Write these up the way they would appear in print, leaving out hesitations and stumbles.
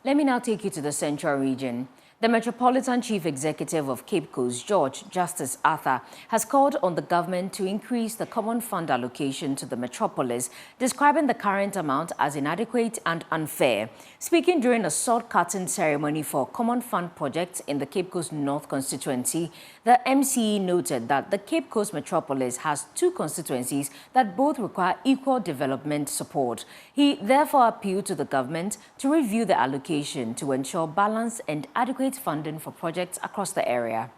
Let me now take you to the Central Region. The Metropolitan Chief Executive of Cape Coast, George Justice Arthur, has called on the government to increase the common fund allocation to the metropolis, describing the current amount as inadequate and unfair. Speaking during a sword-cutting ceremony for common fund projects in the Cape Coast North constituency, the MCE noted that the Cape Coast metropolis has two constituencies that both require equal development support. He therefore appealed to the government to review the allocation to ensure balanced and adequate funding for projects across the area.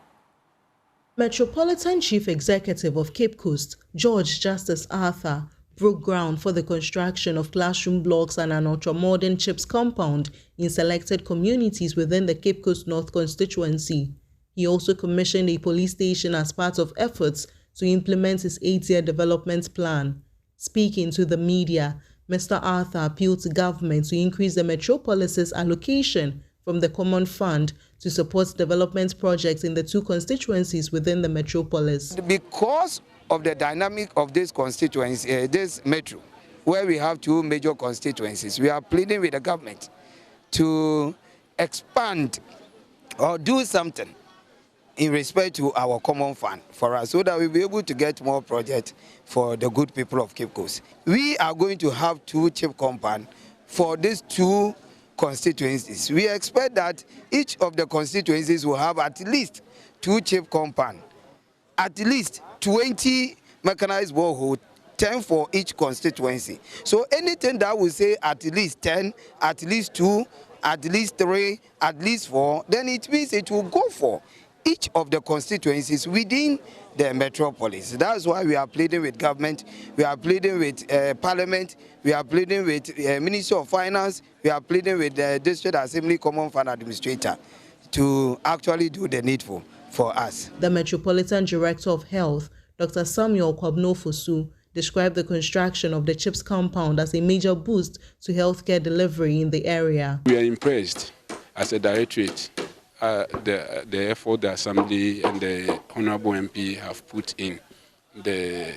Metropolitan Chief Executive of Cape Coast, George Justice Arthur, broke ground for the construction of classroom blocks and an ultra-modern CHIPS compound in selected communities within the Cape Coast North constituency. He also commissioned a police station as part of efforts to implement his 8-year development plan. Speaking to the media, Mr. Arthur appealed to government to increase the metropolis's allocation from the common fund to support development projects in the two constituencies within the metropolis. Because of the dynamic of this constituency, this metro, where we have two major constituencies, we are pleading with the government to expand or do something in respect to our common fund for us so that we'll be able to get more projects for the good people of Cape Coast. We are going to have two chip compounds for these two constituencies. We expect that each of the constituencies will have at least two chip compounds, at least 20 mechanized borehole, 10 for each constituency. So anything that will say at least 10, at least 2, at least 3, at least 4, then it means it will go for each of the constituencies within the metropolis. That's why we are pleading with government, we are pleading with Parliament, we are pleading with Ministry of Finance, we are pleading with the District Assembly Common Fund Administrator to actually do the needful for us. The Metropolitan Director of Health, Dr. Samuel Kwabnofosu, described the construction of the CHIPS compound as a major boost to healthcare delivery in the area. We are impressed as a directorate the effort the Assembly and the Honorable MP have put in the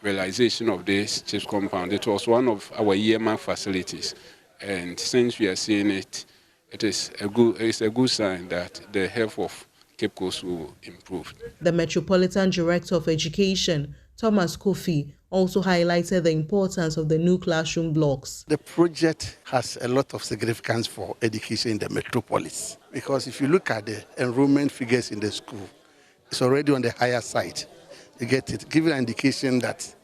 realization of this CHIPS compound. It was one of our earmark facilities, and since we are seeing it, it's a good sign that the health of Cape Coast will improve. The Metropolitan Director of Education, Thomas Kofi, also highlighted the importance of the new classroom blocks. The project has a lot of significance for education in the metropolis, because if you look at the enrollment figures in the school, it's already on the higher side. You get it, giving an indication that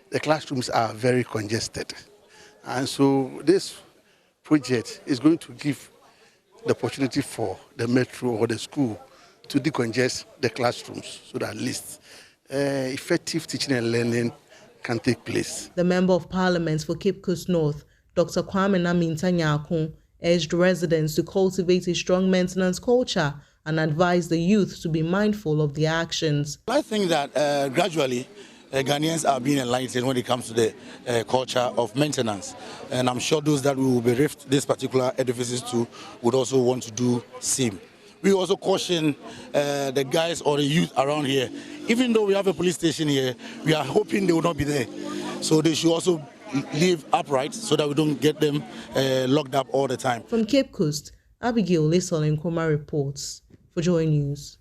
the classrooms are very congested. And so this project is going to give the opportunity for the metro or the school to decongest the classrooms so that at least effective teaching and learning can take place. The Member of Parliament for Cape Coast North, Dr. Kwame Namintanyako, urged residents to cultivate a strong maintenance culture and advised the youth to be mindful of their actions. I think that gradually Ghanaians are being enlightened when it comes to the culture of maintenance. And I'm sure those that we will bereft these particular edifices to would also want to do same. We also caution the guys or the youth around here. Even though we have a police station here, we are hoping they will not be there. So they should also live upright so that we don't get them locked up all the time. From Cape Coast, Abigail Lesol Nkoma reports for Joy News.